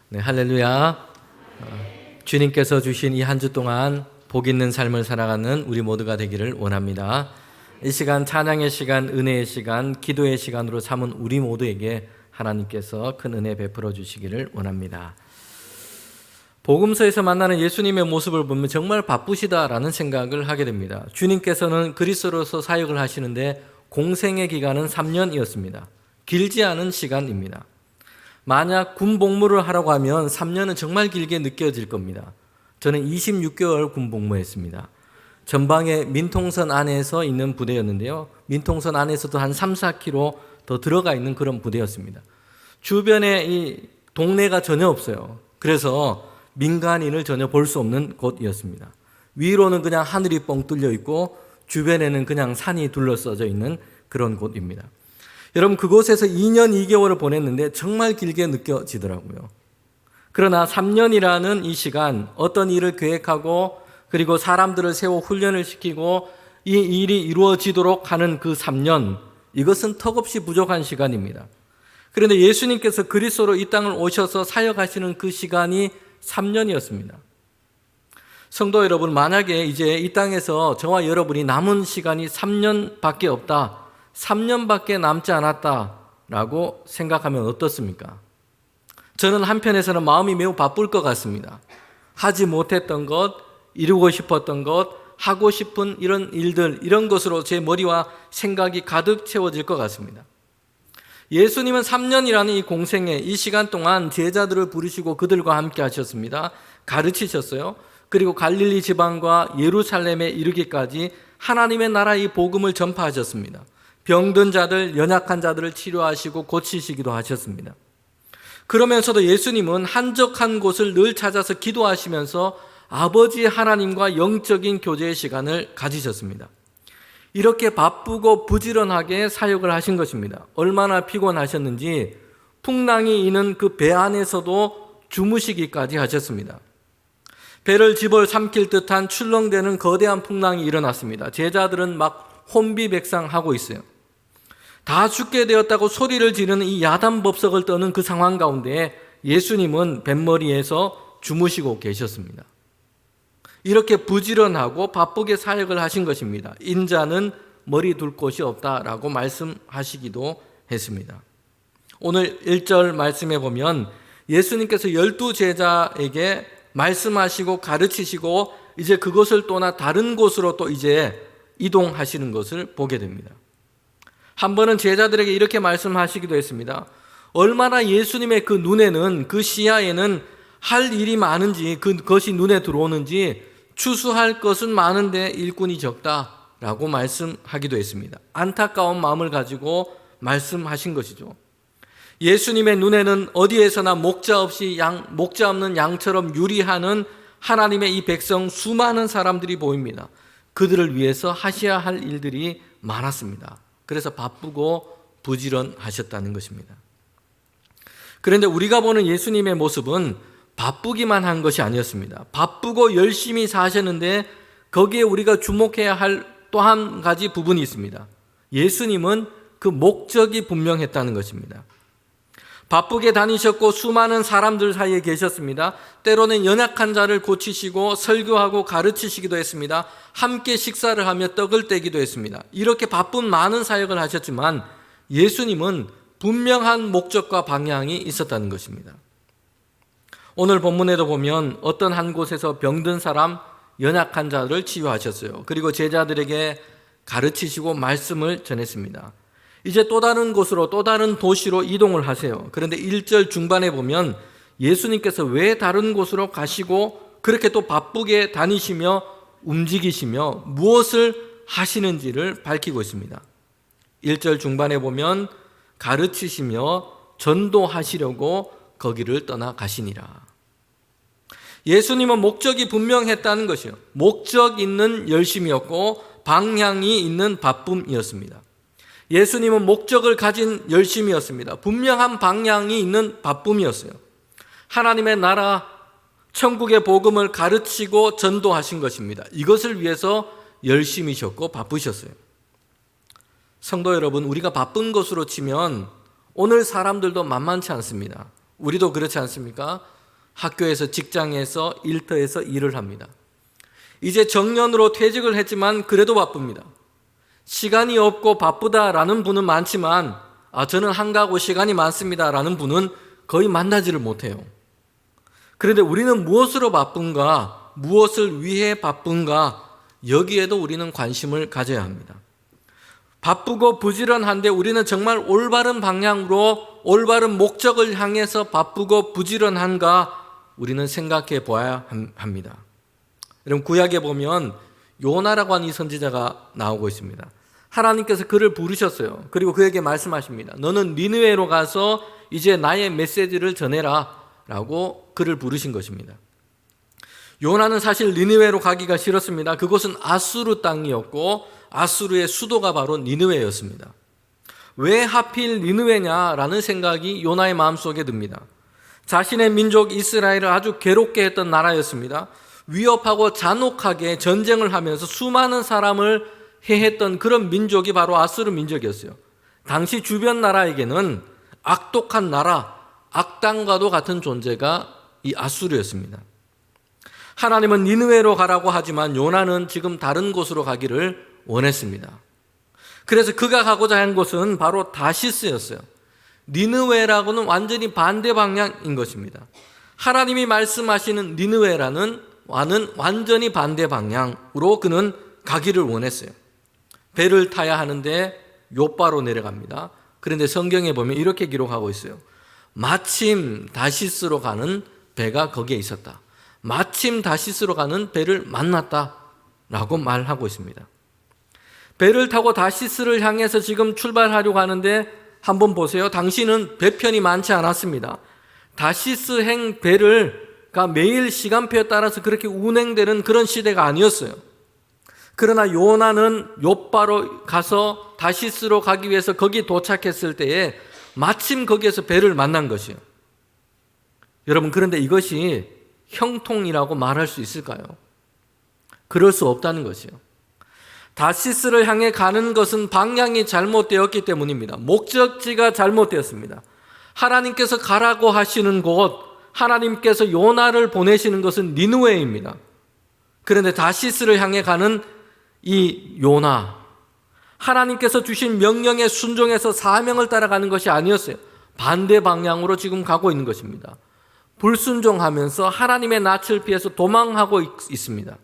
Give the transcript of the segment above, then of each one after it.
네, 할렐루야. 주님께서 주신 이 한 주 동안 복 있는 삶을 살아가는 우리 모두가 되기를 원합니다. 이 시간 찬양의 시간, 은혜의 시간, 기도의 시간으로 삼은 우리 모두에게 하나님께서 큰 은혜 베풀어 주시기를 원합니다. 복음서에서 만나는 예수님의 모습을 보면 정말 바쁘시다라는 생각을 하게 됩니다. 주님께서는 그리스도로서 사역을 하시는데 공생의 기간은 3년이었습니다. 길지 않은 시간입니다. 만약 군 복무를 하라고 하면 3년은 정말 길게 느껴질 겁니다. 저는 26개월 군 복무했습니다. 전방의 민통선 안에서 있는 부대였는데요. 민통선 안에서도 한 3, 4km 더 들어가 있는 그런 부대였습니다. 주변에 이 동네가 전혀 없어요. 그래서 민간인을 전혀 볼 수 없는 곳이었습니다. 위로는 그냥 하늘이 뻥 뚫려 있고 주변에는 그냥 산이 둘러싸져 있는 그런 곳입니다. 여러분, 그곳에서 2년 2개월을 보냈는데 정말 길게 느껴지더라고요. 그러나 3년이라는 이 시간, 어떤 일을 계획하고 그리고 사람들을 세워 훈련을 시키고 이 일이 이루어지도록 하는 그 3년, 이것은 턱없이 부족한 시간입니다. 그런데 예수님께서 그리스도로 이 땅을 오셔서 사역하시는 그 시간이 3년이었습니다. 성도 여러분, 만약에 이제 이 땅에서 저와 여러분이 남은 시간이 3년밖에 없다, 3년밖에 남지 않았다라고 생각하면 어떻습니까? 저는 한편에서는 마음이 매우 바쁠 것 같습니다. 하지 못했던 것, 이루고 싶었던 것, 하고 싶은 이런 일들, 이런 것으로 제 머리와 생각이 가득 채워질 것 같습니다. 예수님은 3년이라는 이 공생에 이 시간 동안 제자들을 부르시고 그들과 함께 하셨습니다. 가르치셨어요. 그리고 갈릴리 지방과 예루살렘에 이르기까지 하나님의 나라의 복음을 전파하셨습니다. 병든 자들, 연약한 자들을 치료하시고 고치시기도 하셨습니다. 그러면서도 예수님은 한적한 곳을 늘 찾아서 기도하시면서 아버지 하나님과 영적인 교제의 시간을 가지셨습니다. 이렇게 바쁘고 부지런하게 사역을 하신 것입니다. 얼마나 피곤하셨는지 풍랑이 이는 그 배 안에서도 주무시기까지 하셨습니다. 배를 집어삼킬 듯한 출렁대는 거대한 풍랑이 일어났습니다. 제자들은 막 혼비백상하고 있어요. 다 죽게 되었다고 소리를 지르는 이 야단법석을 떠는 그 상황 가운데 예수님은 뱃머리에서 주무시고 계셨습니다. 이렇게 부지런하고 바쁘게 사역을 하신 것입니다. 인자는 머리 둘 곳이 없다라고 말씀하시기도 했습니다. 오늘 1절 말씀에 보면 예수님께서 12제자에게 말씀하시고 가르치시고 이제 그것을 떠나 다른 곳으로 또 이제 이동하시는 것을 보게 됩니다. 한 번은 제자들에게 이렇게 말씀하시기도 했습니다. 얼마나 예수님의 그 눈에는, 그 시야에는 할 일이 많은지, 그것이 눈에 들어오는지 추수할 것은 많은데 일꾼이 적다라고 말씀하기도 했습니다. 안타까운 마음을 가지고 말씀하신 것이죠. 예수님의 눈에는 어디에서나 목자 없는 양처럼 유리하는 하나님의 이 백성 수많은 사람들이 보입니다. 그들을 위해서 하셔야 할 일들이 많았습니다. 그래서 바쁘고 부지런하셨다는 것입니다. 그런데 우리가 보는 예수님의 모습은 바쁘기만 한 것이 아니었습니다. 바쁘고 열심히 사셨는데 거기에 우리가 주목해야 할 또 한 가지 부분이 있습니다. 예수님은 그 목적이 분명했다는 것입니다. 바쁘게 다니셨고 수많은 사람들 사이에 계셨습니다. 때로는 연약한 자를 고치시고 설교하고 가르치시기도 했습니다. 함께 식사를 하며 떡을 떼기도 했습니다. 이렇게 바쁜 많은 사역을 하셨지만 예수님은 분명한 목적과 방향이 있었다는 것입니다. 오늘 본문에도 보면 어떤 한 곳에서 병든 사람, 연약한 자를 치유하셨어요. 그리고 제자들에게 가르치시고 말씀을 전했습니다. 이제 또 다른 곳으로, 또 다른 도시로 이동을 하세요. 그런데 1절 중반에 보면 예수님께서 왜 다른 곳으로 가시고 그렇게 또 바쁘게 다니시며 움직이시며 무엇을 하시는지를 밝히고 있습니다. 1절 중반에 보면 가르치시며 전도하시려고 거기를 떠나 가시니라. 예수님은 목적이 분명했다는 것이요. 목적 있는 열심이었고 방향이 있는 바쁨이었습니다. 예수님은 목적을 가진 열심이었습니다. 분명한 방향이 있는 바쁨이었어요. 하나님의 나라, 천국의 복음을 가르치고 전도하신 것입니다. 이것을 위해서 열심히셨고 바쁘셨어요. 성도 여러분, 우리가 바쁜 것으로 치면 오늘 사람들도 만만치 않습니다. 우리도 그렇지 않습니까? 학교에서, 직장에서, 일터에서 일을 합니다. 이제 정년으로 퇴직을 했지만 그래도 바쁩니다. 시간이 없고 바쁘다라는 분은 많지만 저는 한가하고 시간이 많습니다라는 분은 거의 만나지를 못해요. 그런데 우리는 무엇으로 바쁜가, 무엇을 위해 바쁜가, 여기에도 우리는 관심을 가져야 합니다. 바쁘고 부지런한데 우리는 정말 올바른 방향으로 올바른 목적을 향해서 바쁘고 부지런한가 우리는 생각해 보아야 합니다. 여러분, 구약에 보면 요나라고 하는 이 선지자가 나오고 있습니다. 하나님께서 그를 부르셨어요. 그리고 그에게 말씀하십니다. 너는 니느웨로 가서 이제 나의 메시지를 전해라 라고 그를 부르신 것입니다. 요나는 사실 니느웨로 가기가 싫었습니다. 그곳은 아수르 땅이었고 아수르의 수도가 바로 니느웨였습니다. 왜 하필 니느웨냐라는 생각이 요나의 마음속에 듭니다. 자신의 민족 이스라엘을 아주 괴롭게 했던 나라였습니다. 위협하고 잔혹하게 전쟁을 하면서 수많은 사람을 해했던 그런 민족이 바로 아수르 민족이었어요. 당시 주변 나라에게는 악독한 나라, 악당과도 같은 존재가 이 아수르였습니다. 하나님은 니느웨로 가라고 하지만 요나는 지금 다른 곳으로 가기를 원했습니다. 그래서 그가 가고자 한 곳은 바로 다시스였어요. 니느웨라고는 완전히 반대 방향인 것입니다. 하나님이 말씀하시는 니느웨라는 완전히 반대 방향으로 그는 가기를 원했어요. 배를 타야 하는데 욥바로 내려갑니다. 그런데 성경에 보면 이렇게 기록하고 있어요. 마침 다시스로 가는 배가 거기에 있었다. 마침 다시스로 가는 배를 만났다라고 말하고 있습니다. 배를 타고 다시스를 향해서 지금 출발하려고 하는데 한번 보세요. 당시는 배편이 많지 않았습니다. 다시스행 배가 매일 시간표에 따라서 그렇게 운행되는 그런 시대가 아니었어요. 그러나 요나는 욥바로 가서 다시스로 가기 위해서 거기 도착했을 때에 마침 거기에서 배를 만난 것이에요. 여러분, 그런데 이것이 형통이라고 말할 수 있을까요? 그럴 수 없다는 것이요. 다시스를 향해 가는 것은 방향이 잘못되었기 때문입니다. 목적지가 잘못되었습니다. 하나님께서 가라고 하시는 곳, 하나님께서 요나를 보내시는 것은 니느웨입니다. 그런데 다시스를 향해 가는 이 요나, 하나님께서 주신 명령에 순종해서 사명을 따라가는 것이 아니었어요. 반대 방향으로 지금 가고 있는 것입니다. 불순종하면서 하나님의 낯을 피해서 도망하고 있습니다.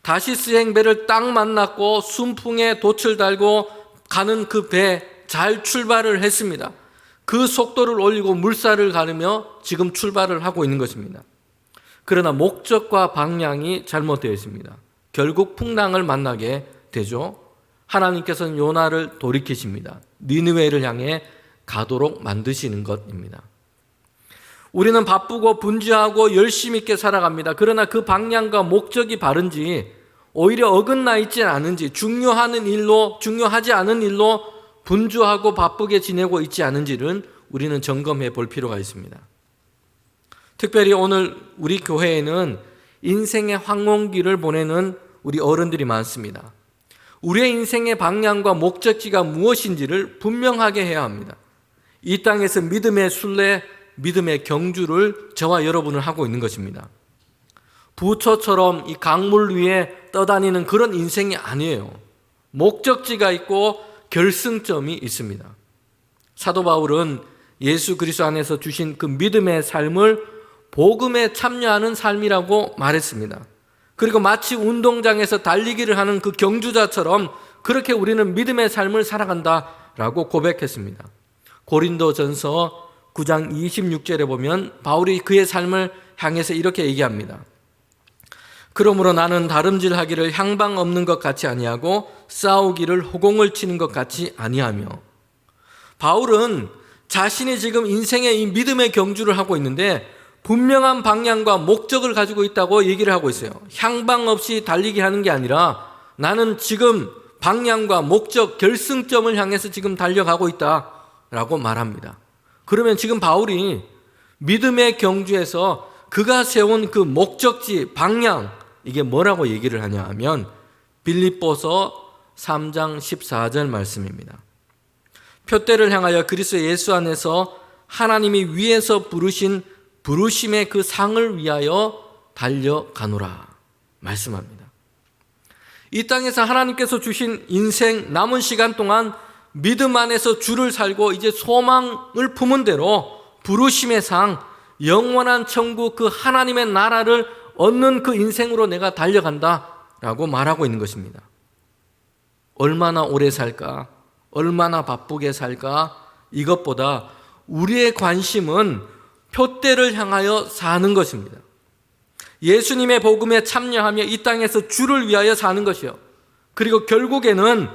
다시스행 배를 딱 만났고 순풍에 돛을 달고 가는 그 배 잘 출발을 했습니다. 그 속도를 올리고 물살을 가르며 지금 출발을 하고 있는 것입니다. 그러나 목적과 방향이 잘못되어 있습니다. 결국 풍랑을 만나게 되죠. 하나님께서는 요나를 돌이키십니다. 니느웨를 향해 가도록 만드시는 것입니다. 우리는 바쁘고 분주하고 열심 있게 살아갑니다. 그러나 그 방향과 목적이 바른지 오히려 어긋나 있지 않은지 중요하지 않은 일로 분주하고 바쁘게 지내고 있지 않은지를 우리는 점검해 볼 필요가 있습니다. 특별히 오늘 우리 교회에는 인생의 황혼기를 보내는 우리 어른들이 많습니다. 우리의 인생의 방향과 목적지가 무엇인지를 분명하게 해야 합니다. 이 땅에서 믿음의 순례, 믿음의 경주를 저와 여러분을 하고 있는 것입니다. 부초처럼 이 강물 위에 떠다니는 그런 인생이 아니에요. 목적지가 있고 결승점이 있습니다. 사도 바울은 예수 그리스도 안에서 주신 그 믿음의 삶을 복음에 참여하는 삶이라고 말했습니다. 그리고 마치 운동장에서 달리기를 하는 그 경주자처럼 그렇게 우리는 믿음의 삶을 살아간다라고 고백했습니다. 고린도전서 9장 26절에 보면 바울이 그의 삶을 향해서 이렇게 얘기합니다. 그러므로 나는 다름질하기를 향방 없는 것 같이 아니하고 싸우기를 호공을 치는 것 같이 아니하며. 바울은 자신이 지금 인생의 이 믿음의 경주를 하고 있는데 분명한 방향과 목적을 가지고 있다고 얘기를 하고 있어요. 향방 없이 달리기 하는 게 아니라 나는 지금 방향과 목적, 결승점을 향해서 지금 달려가고 있다라고 말합니다. 그러면 지금 바울이 믿음의 경주에서 그가 세운 그 목적지, 방향, 이게 뭐라고 얘기를 하냐 하면 빌립보서 3장 14절 말씀입니다. 표대를 향하여 그리스도 예수 안에서 하나님이 위에서 부르신 부르심의 그 상을 위하여 달려가노라 말씀합니다. 이 땅에서 하나님께서 주신 인생 남은 시간 동안 믿음 안에서 주를 살고 이제 소망을 품은 대로 부르심의 상, 영원한 천국, 그 하나님의 나라를 얻는 그 인생으로 내가 달려간다라고 말하고 있는 것입니다. 얼마나 오래 살까? 얼마나 바쁘게 살까? 이것보다 우리의 관심은 표대를 향하여 사는 것입니다. 예수님의 복음에 참여하며 이 땅에서 주를 위하여 사는 것이요. 그리고 결국에는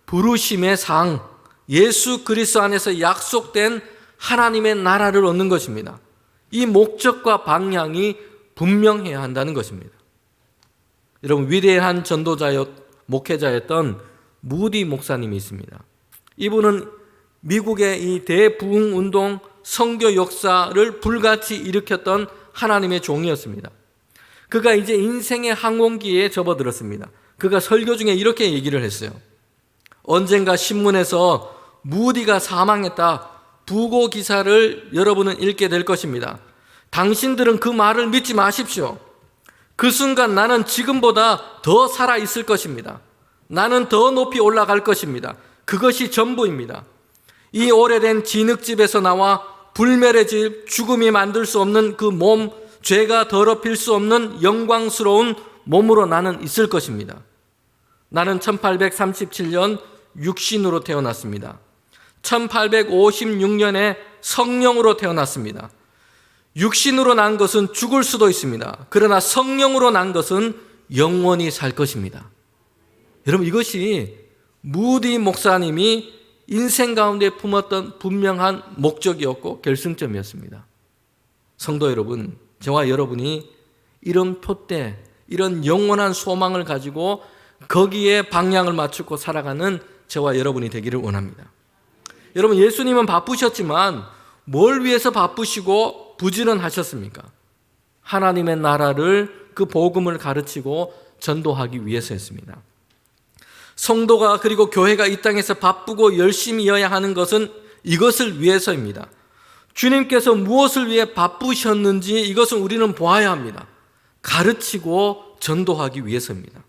부르심의 상, 예수 그리스도 안에서 약속된 하나님의 나라를 얻는 것입니다. 이 목적과 방향이 분명해야 한다는 것입니다. 여러분, 위대한 목회자였던 무디 목사님이 있습니다. 이분은 미국의 이 대부흥운동 선교 역사를 불같이 일으켰던 하나님의 종이었습니다. 그가 이제 인생의 항원기에 접어들었습니다. 그가 설교 중에 이렇게 얘기를 했어요. 언젠가 신문에서 무디가 사망했다, 부고 기사를 여러분은 읽게 될 것입니다. 당신들은 그 말을 믿지 마십시오. 그 순간 나는 지금보다 더 살아있을 것입니다. 나는 더 높이 올라갈 것입니다. 그것이 전부입니다. 이 오래된 진흙집에서 나와 불멸의 집, 죽음이 만들 수 없는 그 몸, 죄가 더럽힐 수 없는 영광스러운 몸으로 나는 있을 것입니다. 나는 1837년 육신으로 태어났습니다. 1856년에 성령으로 태어났습니다. 육신으로 난 것은 죽을 수도 있습니다. 그러나 성령으로 난 것은 영원히 살 것입니다. 여러분, 이것이 무디 목사님이 인생 가운데 품었던 분명한 목적이었고 결승점이었습니다. 성도 여러분, 저와 여러분이 이런 표대, 이런 영원한 소망을 가지고 거기에 방향을 맞추고 살아가는 저와 여러분이 되기를 원합니다. 여러분, 예수님은 바쁘셨지만 뭘 위해서 바쁘시고 부지런하셨습니까? 하나님의 나라를, 그 복음을 가르치고 전도하기 위해서였습니다. 성도가, 그리고 교회가 이 땅에서 바쁘고 열심히여야 하는 것은 이것을 위해서입니다. 주님께서 무엇을 위해 바쁘셨는지 이것은 우리는 보아야 합니다. 가르치고 전도하기 위해서입니다.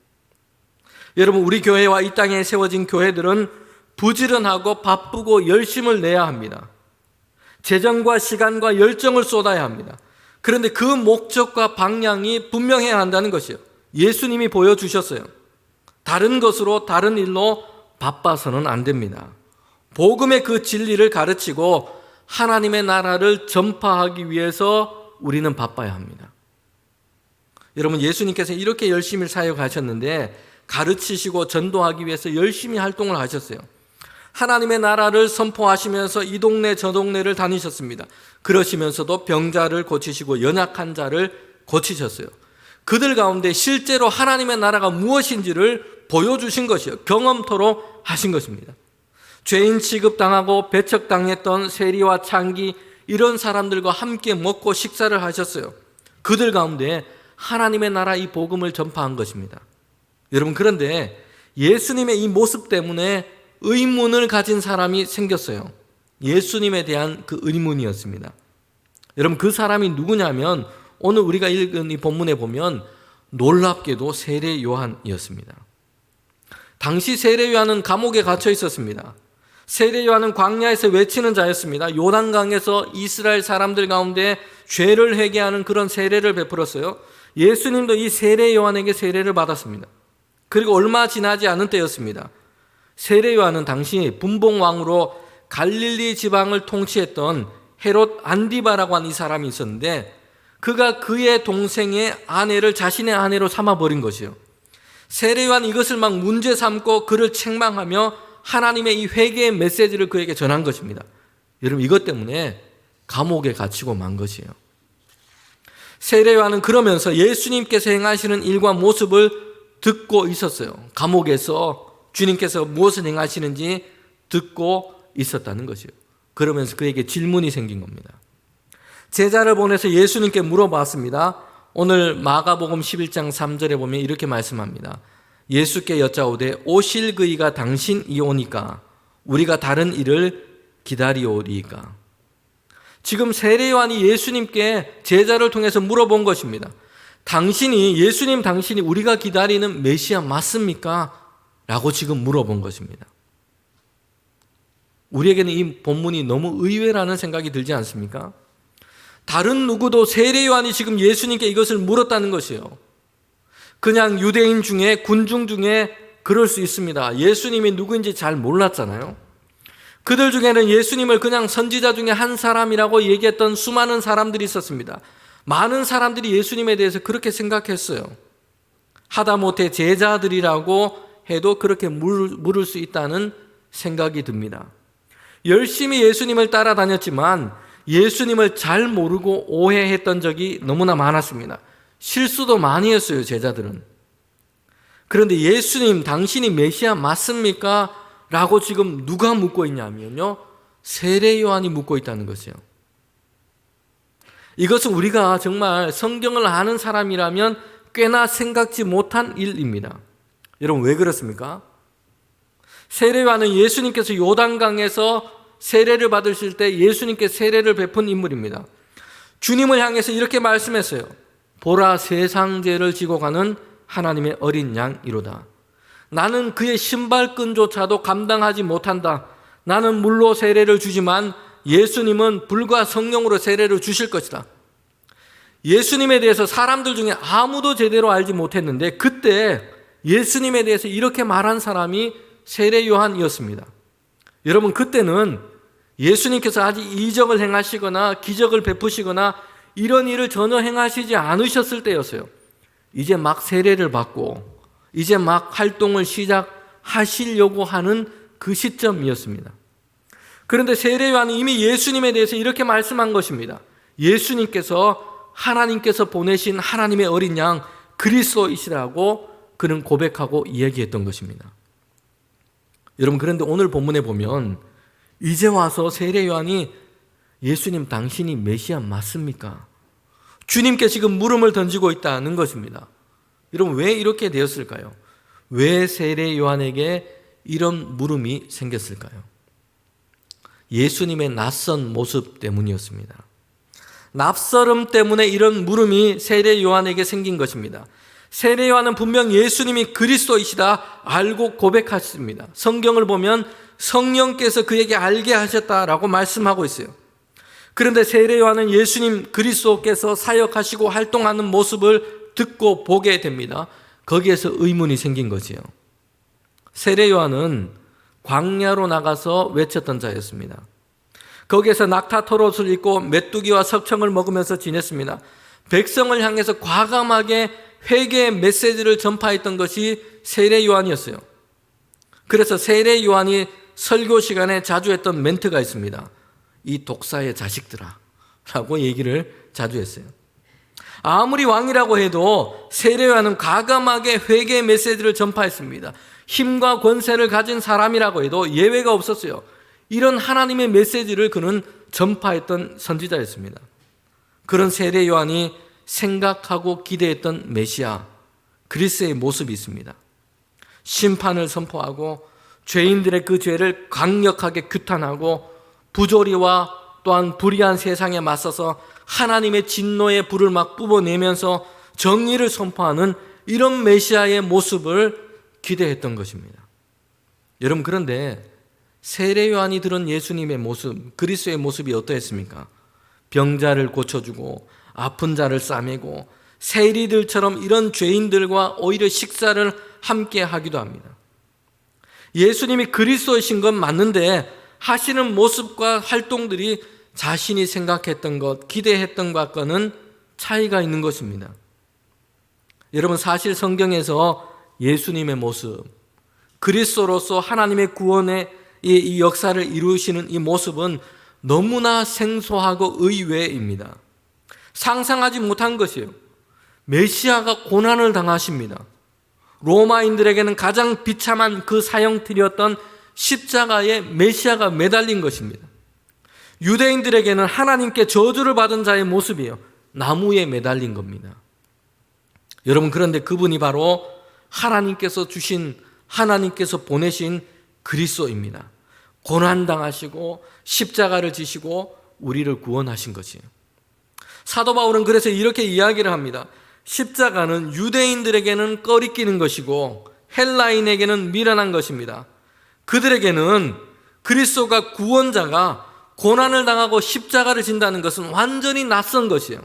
여러분, 우리 교회와 이 땅에 세워진 교회들은 부지런하고 바쁘고 열심을 내야 합니다. 재정과 시간과 열정을 쏟아야 합니다. 그런데 그 목적과 방향이 분명해야 한다는 것이요. 예수님이 보여주셨어요. 다른 것으로, 다른 일로 바빠서는 안 됩니다. 복음의 그 진리를 가르치고 하나님의 나라를 전파하기 위해서 우리는 바빠야 합니다. 여러분, 예수님께서 이렇게 열심히 사역하셨는데 가르치시고 전도하기 위해서 열심히 활동을 하셨어요. 하나님의 나라를 선포하시면서 이 동네 저 동네를 다니셨습니다. 그러시면서도 병자를 고치시고 연약한 자를 고치셨어요. 그들 가운데 실제로 하나님의 나라가 무엇인지를 보여주신 것이요, 경험토로 하신 것입니다. 죄인 취급당하고 배척당했던 세리와 창기, 이런 사람들과 함께 먹고 식사를 하셨어요. 그들 가운데 하나님의 나라 이 복음을 전파한 것입니다. 여러분, 그런데 예수님의 이 모습 때문에 의문을 가진 사람이 생겼어요. 예수님에 대한 그 의문이었습니다. 여러분, 그 사람이 누구냐면 오늘 우리가 읽은 이 본문에 보면 놀랍게도 세례 요한이었습니다. 당시 세례 요한은 감옥에 갇혀 있었습니다. 세례 요한은 광야에서 외치는 자였습니다. 요단강에서 이스라엘 사람들 가운데 죄를 회개하는 그런 세례를 베풀었어요. 예수님도 이 세례 요한에게 세례를 받았습니다. 그리고 얼마 지나지 않은 때였습니다. 세례 요한은 당시 분봉왕으로 갈릴리 지방을 통치했던 헤롯 안디바라고 하는 이 사람이 있었는데 그가 그의 동생의 아내를 자신의 아내로 삼아버린 것이요. 세례 요한 이것을 막 문제 삼고 그를 책망하며 하나님의 이 회개의 메시지를 그에게 전한 것입니다. 여러분, 이것 때문에 감옥에 갇히고 만 것이에요. 세례 요한은 그러면서 예수님께서 행하시는 일과 모습을 듣고 있었어요. 감옥에서 주님께서 무엇을 행하시는지 듣고 있었다는 것이에요. 그러면서 그에게 질문이 생긴 겁니다. 제자를 보내서 예수님께 물어봤습니다. 오늘 마가복음 11장 3절에 보면 이렇게 말씀합니다. 예수께 여짜오되 오실 그이가 당신이오니까 우리가 다른 일을 기다리오리이까. 지금 세례 요한이 예수님께 제자를 통해서 물어본 것입니다. 당신이 우리가 기다리는 메시아 맞습니까? 라고 지금 물어본 것입니다. 우리에게는 이 본문이 너무 의외라는 생각이 들지 않습니까? 다른 누구도 세례 요한이 지금 예수님께 이것을 물었다는 것이에요. 그냥 유대인 중에, 군중 중에 그럴 수 있습니다. 예수님이 누구인지 잘 몰랐잖아요. 그들 중에는 예수님을 그냥 선지자 중에 한 사람이라고 얘기했던 수많은 사람들이 있었습니다. 많은 사람들이 예수님에 대해서 그렇게 생각했어요. 하다못해 제자들이라고 해도 그렇게 물을 수 있다는 생각이 듭니다. 열심히 예수님을 따라다녔지만 예수님을 잘 모르고 오해했던 적이 너무나 많았습니다. 실수도 많이 했어요, 제자들은. 그런데 예수님, 당신이 메시아 맞습니까? 라고 지금 누가 묻고 있냐면요, 세례 요한이 묻고 있다는 것이에요. 이것은 우리가 정말 성경을 아는 사람이라면 꽤나 생각지 못한 일입니다. 여러분, 왜 그렇습니까? 세례 요한은 예수님께서 요단강에서 세례를 받으실 때 예수님께 세례를 베푼 인물입니다. 주님을 향해서 이렇게 말씀했어요. 보라, 세상 죄를 지고 가는 하나님의 어린 양이로다. 나는 그의 신발끈조차도 감당하지 못한다. 나는 물로 세례를 주지만 예수님은 불과 성령으로 세례를 주실 것이다. 예수님에 대해서 사람들 중에 아무도 제대로 알지 못했는데 그때 예수님에 대해서 이렇게 말한 사람이 세례 요한이었습니다. 여러분, 그때는 예수님께서 아직 이적을 행하시거나 기적을 베푸시거나 이런 일을 전혀 행하시지 않으셨을 때였어요. 이제 막 세례를 받고 이제 막 활동을 시작하시려고 하는 그 시점이었습니다. 그런데 세례 요한은 이미 예수님에 대해서 이렇게 말씀한 것입니다. 예수님께서 하나님께서 보내신 하나님의 어린 양 그리스도이시라고 그는 고백하고 이야기했던 것입니다. 여러분, 그런데 오늘 본문에 보면 이제 와서 세례 요한이 예수님, 당신이 메시아 맞습니까? 주님께 지금 물음을 던지고 있다는 것입니다. 여러분, 왜 이렇게 되었을까요? 왜 세례 요한에게 이런 물음이 생겼을까요? 예수님의 낯선 모습 때문이었습니다. 낯설음 때문에 이런 물음이 세례 요한에게 생긴 것입니다. 세례 요한은 분명 예수님이 그리스도이시다 알고 고백하십니다. 성경을 보면 성령께서 그에게 알게 하셨다라고 말씀하고 있어요. 그런데 세례 요한은 예수님 그리스도께서 사역하시고 활동하는 모습을 듣고 보게 됩니다. 거기에서 의문이 생긴 거지요. 세례 요한은 광야로 나가서 외쳤던 자였습니다. 거기에서 낙타토롯을 입고 메뚜기와 석청을 먹으면서 지냈습니다. 백성을 향해서 과감하게 회개의 메시지를 전파했던 것이 세례 요한이었어요. 그래서 세례 요한이 설교 시간에 자주 했던 멘트가 있습니다. 이 독사의 자식들아 라고 얘기를 자주 했어요. 아무리 왕이라고 해도 세례 요한은 과감하게 회개의 메시지를 전파했습니다. 힘과 권세를 가진 사람이라고 해도 예외가 없었어요. 이런 하나님의 메시지를 그는 전파했던 선지자였습니다. 그런 세례 요한이 생각하고 기대했던 메시아 그리스도의 모습이 있습니다. 심판을 선포하고 죄인들의 그 죄를 강력하게 규탄하고 부조리와 또한 불의한 세상에 맞서서 하나님의 진노의 불을 막 뿜어내면서 정의를 선포하는 이런 메시아의 모습을 기대했던 것입니다. 여러분, 그런데 세례 요한이 들은 예수님의 모습, 그리스도의 모습이 어떠했습니까? 병자를 고쳐주고 아픈 자를 싸매고 세리들처럼 이런 죄인들과 오히려 식사를 함께 하기도 합니다. 예수님이 그리스도이신 건 맞는데 하시는 모습과 활동들이 자신이 생각했던 것, 기대했던 것과는 차이가 있는 것입니다. 여러분, 사실 성경에서 예수님의 모습, 그리스도로서 하나님의 구원의 이 역사를 이루시는 이 모습은 너무나 생소하고 의외입니다. 상상하지 못한 것이에요. 메시아가 고난을 당하십니다. 로마인들에게는 가장 비참한 그 사형틀이었던 십자가에 메시아가 매달린 것입니다. 유대인들에게는 하나님께 저주를 받은 자의 모습이에요. 나무에 매달린 겁니다. 여러분, 그런데 그분이 바로 하나님께서 보내신 그리스도입니다. 고난당하시고 십자가를 지시고 우리를 구원하신 것이에요. 사도 바울은 그래서 이렇게 이야기를 합니다. 십자가는 유대인들에게는 꺼리끼는 것이고 헬라인에게는 미련한 것입니다. 그들에게는 그리스도가 구원자가 고난을 당하고 십자가를 진다는 것은 완전히 낯선 것이에요.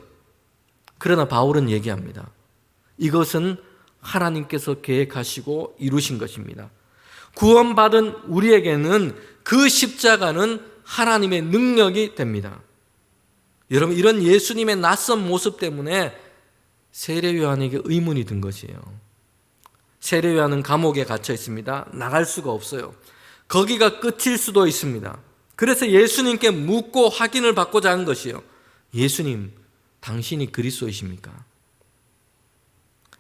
그러나 바울은 얘기합니다. 이것은 하나님께서 계획하시고 이루신 것입니다. 구원받은 우리에게는 그 십자가는 하나님의 능력이 됩니다. 여러분, 이런 예수님의 낯선 모습 때문에 세례 요한에게 의문이 든 것이에요. 세례 요한은 감옥에 갇혀 있습니다. 나갈 수가 없어요. 거기가 끝일 수도 있습니다. 그래서 예수님께 묻고 확인을 받고자 한 것이에요. 예수님, 당신이 그리스도이십니까?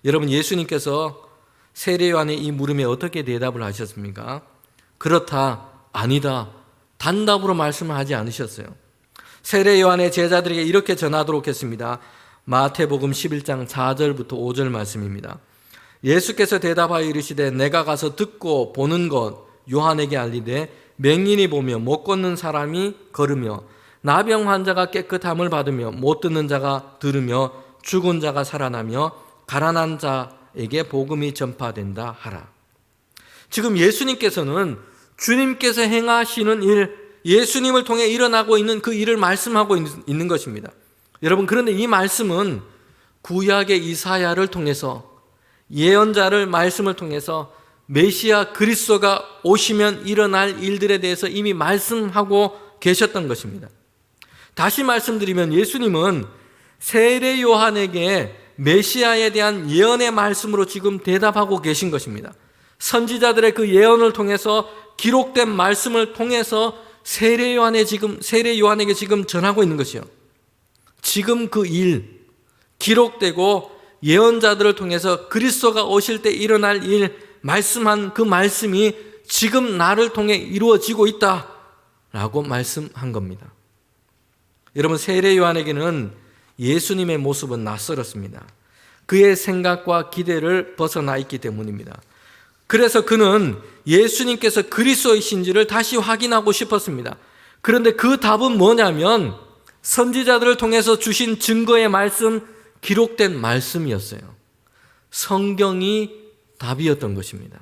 여러분, 예수님께서 세례 요한의 이 물음에 어떻게 대답을 하셨습니까? 그렇다, 아니다, 단답으로 말씀을 하지 않으셨어요. 세례 요한의 제자들에게 이렇게 전하도록 했습니다. 마태복음 11장 4절부터 5절 말씀입니다. 예수께서 대답하여 이르시되 내가 가서 듣고 보는 것 요한에게 알리되 맹인이 보며 못 걷는 사람이 걸으며 나병 환자가 깨끗함을 받으며 못 듣는 자가 들으며 죽은 자가 살아나며 가난한 자에게 복음이 전파된다 하라. 지금 예수님께서는 주님께서 행하시는 일, 예수님을 통해 일어나고 있는 그 일을 말씀하고 있는 것입니다. 여러분, 그런데 이 말씀은 구약의 이사야를 통해서 예언자를 말씀을 통해서 메시아 그리스도가 오시면 일어날 일들에 대해서 이미 말씀하고 계셨던 것입니다. 다시 말씀드리면 예수님은 세례 요한에게 메시아에 대한 예언의 말씀으로 지금 대답하고 계신 것입니다. 선지자들의 그 예언을 통해서 기록된 말씀을 통해서 세례 요한에게 지금 전하고 있는 것이요. 지금 그 일, 기록되고 예언자들을 통해서 그리스도가 오실 때 일어날 일, 말씀한 그 말씀이 지금 나를 통해 이루어지고 있다라고 말씀한 겁니다. 여러분, 세례 요한에게는 예수님의 모습은 낯설었습니다. 그의 생각과 기대를 벗어나 있기 때문입니다. 그래서 그는 예수님께서 그리스도이신지를 다시 확인하고 싶었습니다. 그런데 그 답은 뭐냐면 선지자들을 통해서 주신 증거의 말씀, 기록된 말씀이었어요. 성경이 답이었던 것입니다.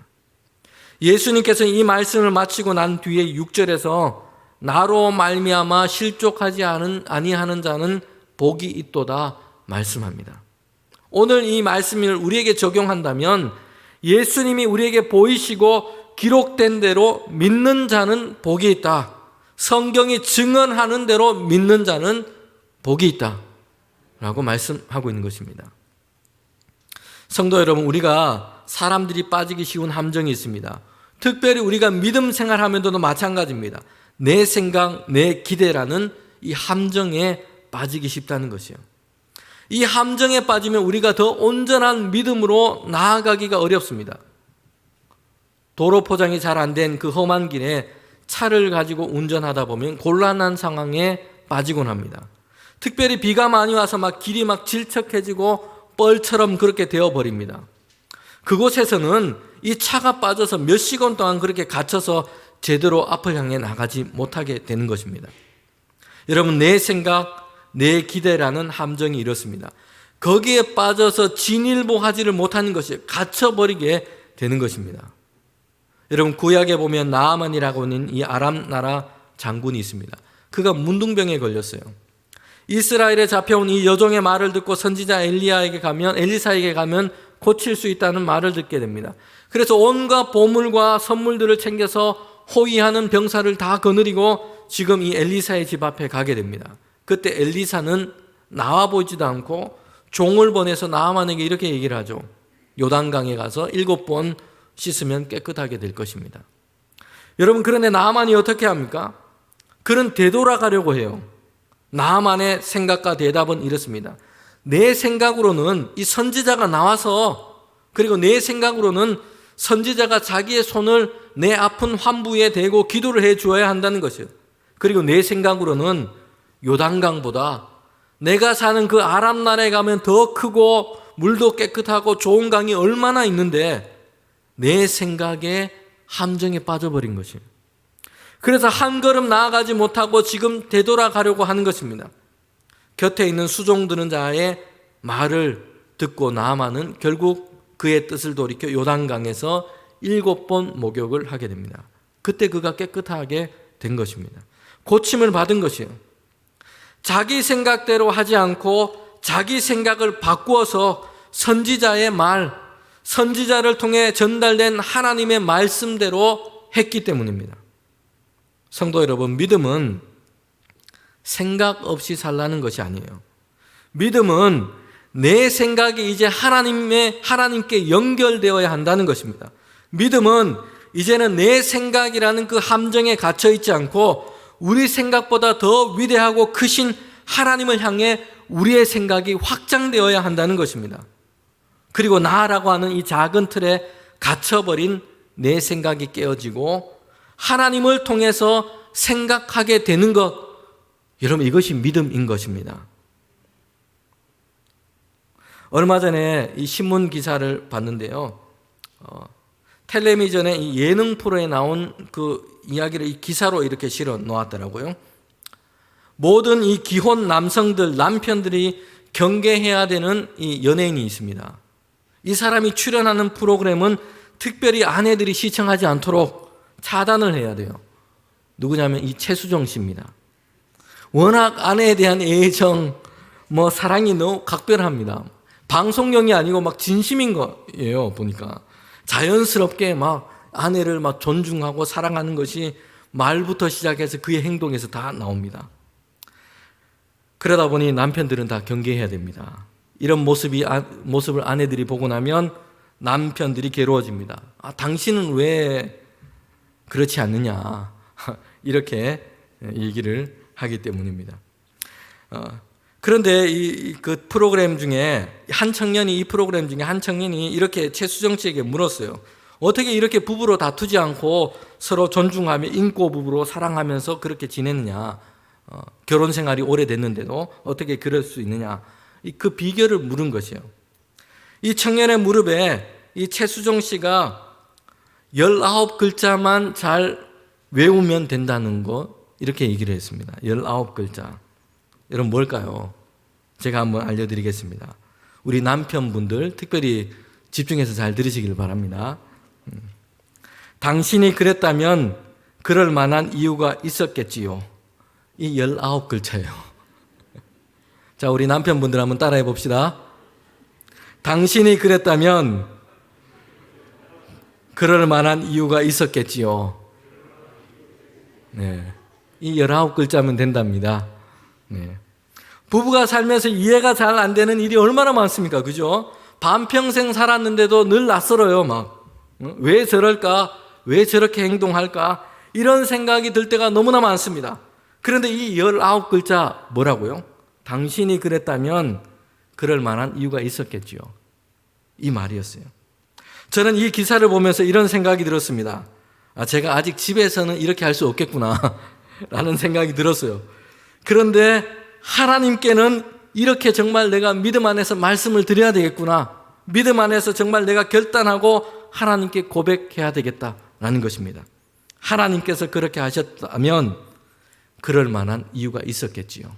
예수님께서 이 말씀을 마치고 난 뒤에 6절에서 나로 말미암아 실족하지 아니하는 자는 복이 있도다 말씀합니다. 오늘 이 말씀을 우리에게 적용한다면 예수님이 우리에게 보이시고 기록된 대로 믿는 자는 복이 있다. 성경이 증언하는 대로 믿는 자는 복이 있다 라고 말씀하고 있는 것입니다. 성도 여러분, 우리가 사람들이 빠지기 쉬운 함정이 있습니다. 특별히 우리가 믿음 생활하면서도 마찬가지입니다. 내 생각, 내 기대라는 이 함정에 빠지기 쉽다는 것이요. 이 함정에 빠지면 우리가 더 온전한 믿음으로 나아가기가 어렵습니다. 도로 포장이 잘 안 된 그 험한 길에 차를 가지고 운전하다 보면 곤란한 상황에 빠지곤 합니다. 특별히 비가 많이 와서 길이 질척해지고 뻘처럼 그렇게 되어버립니다. 그곳에서는 이 차가 빠져서 몇 시간 동안 그렇게 갇혀서 제대로 앞을 향해 나가지 못하게 되는 것입니다. 여러분, 내 생각, 내 기대라는 함정이 이렇습니다. 거기에 빠져서 진일보하지를 못하는 것이 갇혀버리게 되는 것입니다. 여러분, 구약에 보면 나아만이라고 하는 이 아람 나라 장군이 있습니다. 그가 문둥병에 걸렸어요. 이스라엘에 잡혀온 이 여종의 말을 듣고 선지자 엘리사에게 가면 고칠 수 있다는 말을 듣게 됩니다. 그래서 온갖 보물과 선물들을 챙겨서 호위하는 병사를 다 거느리고 지금 이 엘리사의 집 앞에 가게 됩니다. 그때 엘리사는 나와 보지도 않고 종을 보내서 나아만에게 이렇게 얘기를 하죠. 요단강에 가서 7번 씻으면 깨끗하게 될 것입니다. 여러분, 그런데 나아만이 어떻게 합니까? 그는 되돌아가려고 해요. 나아만의 생각과 대답은 이렇습니다. 내 생각으로는 이 선지자가 나와서, 그리고 내 생각으로는 선지자가 자기의 손을 내 아픈 환부에 대고 기도를 해 주어야 한다는 것이에요. 그리고 내 생각으로는 요단강보다 내가 사는 그 아람 나라에 가면 더 크고 물도 깨끗하고 좋은 강이 얼마나 있는데 내 생각에 함정에 빠져버린 것이에요. 그래서 한 걸음 나아가지 못하고 지금 되돌아가려고 하는 것입니다. 곁에 있는 수종 드는 자의 말을 듣고 나아만은 결국 그의 뜻을 돌이켜 요단강에서 7번 목욕을 하게 됩니다. 그때 그가 깨끗하게 된 것입니다. 고침을 받은 것이에요. 자기 생각대로 하지 않고 자기 생각을 바꾸어서 선지자의 말, 선지자를 통해 전달된 하나님의 말씀대로 했기 때문입니다. 성도 여러분, 믿음은 생각 없이 살라는 것이 아니에요. 믿음은 내 생각이 이제 하나님께 연결되어야 한다는 것입니다. 믿음은 이제는 내 생각이라는 그 함정에 갇혀 있지 않고 우리 생각보다 더 위대하고 크신 하나님을 향해 우리의 생각이 확장되어야 한다는 것입니다. 그리고 나라고 하는 이 작은 틀에 갇혀버린 내 생각이 깨어지고 하나님을 통해서 생각하게 되는 것, 여러분 이것이 믿음인 것입니다. 얼마 전에 이 신문 기사를 봤는데요. 텔레비전의 이 예능 프로에 나온 그 이야기를 이 기사로 이렇게 실어 놓았더라고요. 모든 이 기혼 남성들, 남편들이 경계해야 되는 이 연예인이 있습니다. 이 사람이 출연하는 프로그램은 특별히 아내들이 시청하지 않도록 차단을 해야 돼요. 누구냐면 이 최수종 씨입니다. 워낙 아내에 대한 애정, 사랑이 너무 각별합니다. 방송용이 아니고 막 진심인 거예요, 보니까. 자연스럽게 막 아내를 막 존중하고 사랑하는 것이 말부터 시작해서 그의 행동에서 다 나옵니다. 그러다 보니 남편들은 다 경계해야 됩니다. 이런 모습을 아내들이 보고 나면 남편들이 괴로워집니다. 당신은 왜 그렇지 않느냐. 이렇게 얘기를 하기 때문입니다. 그런데 그 프로그램 중에 이 프로그램 중에 한 청년이 이렇게 최수정 씨에게 물었어요. 어떻게 이렇게 부부로 다투지 않고 서로 존중하며 인고 부부로 사랑하면서 그렇게 지내느냐. 결혼 생활이 오래됐는데도 어떻게 그럴 수 있느냐. 그 비결을 물은 것이에요. 이 청년의 무릎에 이 최수정 씨가 19글자만 잘 외우면 된다는 거, 이렇게 얘기를 했습니다. 19글자. 여러분 뭘까요? 제가 한번 알려드리겠습니다. 우리 남편분들 특별히 집중해서 잘 들으시길 바랍니다. 당신이 그랬다면 그럴 만한 이유가 있었겠지요. 이 19글자예요. 자, 우리 남편분들 한번 따라해 봅시다. 당신이 그랬다면 그럴 만한 이유가 있었겠지요. 네. 이 19글자면 된답니다. 네. 부부가 살면서 이해가 잘 안 되는 일이 얼마나 많습니까? 그죠? 반평생 살았는데도 늘 낯설어요, 막. 왜 저럴까? 왜 저렇게 행동할까? 이런 생각이 들 때가 너무나 많습니다. 그런데 이 19글자 뭐라고요? 당신이 그랬다면 그럴 만한 이유가 있었겠지요. 이 말이었어요. 저는 이 기사를 보면서 이런 생각이 들었습니다. 제가 아직 집에서는 이렇게 할 수 없겠구나 라는 생각이 들었어요. 그런데 하나님께는 이렇게 정말 내가 믿음 안에서 말씀을 드려야 되겠구나. 믿음 안에서 정말 내가 결단하고 하나님께 고백해야 되겠다라는 것입니다. 하나님께서 그렇게 하셨다면 그럴 만한 이유가 있었겠지요.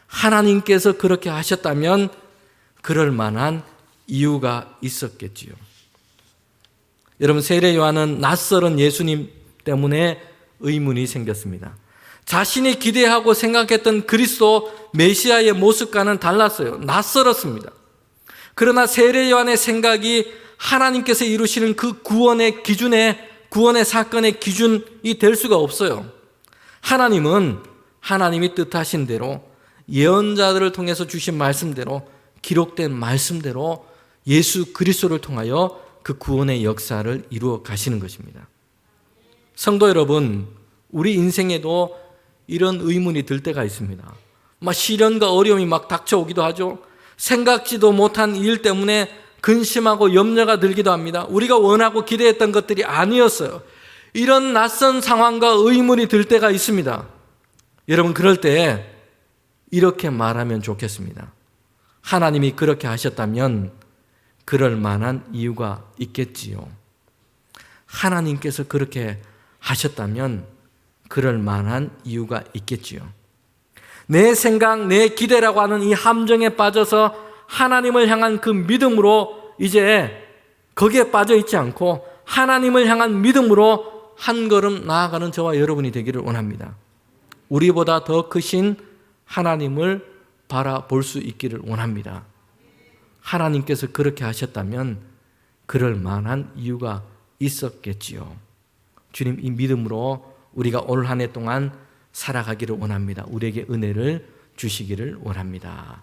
하나님께서 그렇게 하셨다면 그럴 만한 이유가 있었겠지요. 여러분, 세례 요한은 낯설은 예수님 때문에 의문이 생겼습니다. 자신이 기대하고 생각했던 그리스도 메시아의 모습과는 달랐어요. 낯설었습니다. 그러나 세례 요한의 생각이 하나님께서 이루시는 그 구원의 사건의 기준이 될 수가 없어요. 하나님은 하나님이 뜻하신 대로 예언자들을 통해서 주신 말씀대로 기록된 말씀대로 예수 그리스도를 통하여 그 구원의 역사를 이루어 가시는 것입니다. 성도 여러분, 우리 인생에도 이런 의문이 들 때가 있습니다. 시련과 어려움이 닥쳐오기도 하죠. 생각지도 못한 일 때문에 근심하고 염려가 들기도 합니다. 우리가 원하고 기대했던 것들이 아니었어요. 이런 낯선 상황과 의문이 들 때가 있습니다. 여러분, 그럴 때 이렇게 말하면 좋겠습니다. 하나님이 그렇게 하셨다면 그럴 만한 이유가 있겠지요. 하나님께서 그렇게 하셨다면 그럴 만한 이유가 있겠지요. 내 생각, 내 기대라고 하는 이 함정에 빠져서 하나님을 향한 그 믿음으로 이제 거기에 빠져 있지 않고 하나님을 향한 믿음으로 한 걸음 나아가는 저와 여러분이 되기를 원합니다. 우리보다 더 크신 하나님을 바라볼 수 있기를 원합니다. 하나님께서 그렇게 하셨다면 그럴 만한 이유가 있었겠지요. 주님, 이 믿음으로 우리가 올 한 해 동안 살아가기를 원합니다. 우리에게 은혜를 주시기를 원합니다.